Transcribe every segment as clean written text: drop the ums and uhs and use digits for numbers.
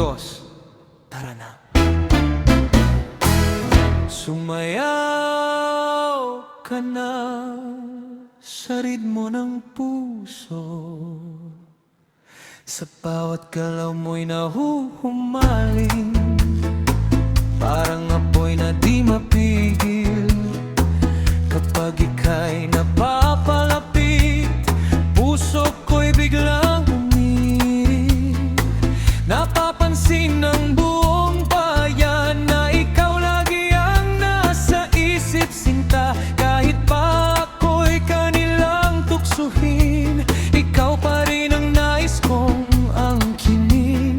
Diyos. Tara na. Sumayaw ka na sa ritmo ng puso, sa bawat galaw mo'y nahuhumaling, parang apoy na di mapigil. Kapag ika'y napapalapit, puso ko'y biglang umiig. Napapansin ng buong bayan na ikaw lagi ang nasa isip, sinta. Kahit pa ako'y kanilang tuksuhin, ikaw pa rin ang nais kong angkinin.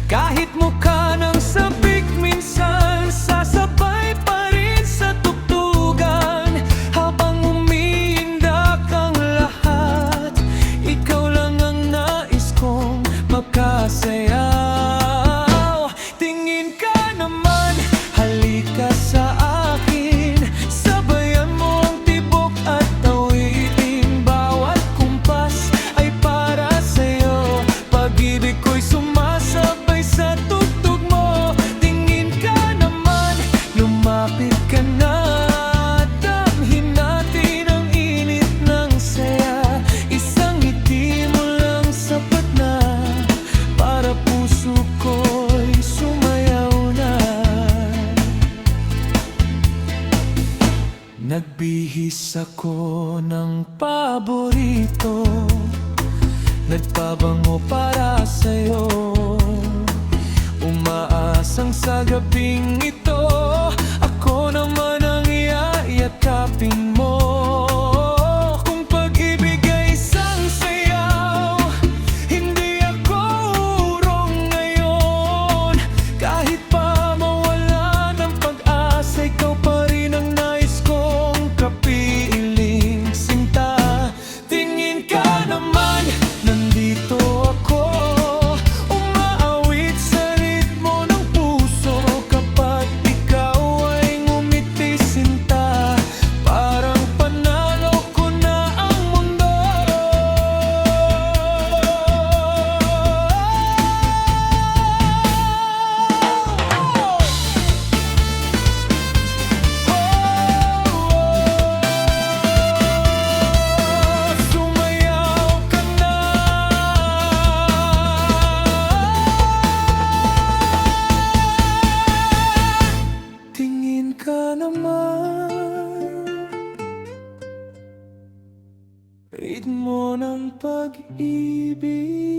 Kahit mukha ng sabik, minsan sasabay pa rin sa tugtugan. Habang umiindak ang lahat, ikaw lang ang nais kong makasayaw. Tingin ka naman, halika sa akin, sabayan mo ang tibok at awitin. Bawat kumpas ay para sa'yo, pag-ibig ko'y sumasabay sa tugtog mo. Tingin ka naman, lumapit ka na, damhin natin ang init ng saya. Isang ngiti mo lang sapat na, para puso ko'y sumayaw na. Nagbihis ako ng paborito, nagpabango para sa'yo, umaasang sa gabing ito, ako naman ang iyayakapin mo. Kung pag-ibig ay isang sayaw, hindi ako urong ngayon. Kahit pa mawala ng pag-asa, ikaw pa rin ang nais kong kapiling, sinta. Tingin ka naman, nandito ako, umaawit sa ritmo ng puso. Kapag ikaw ay ngumiti, sinta, parang panalo ko na ang mundo. Sumayaw ka na. Tingin ka naman, ritmo ng pag-ibig.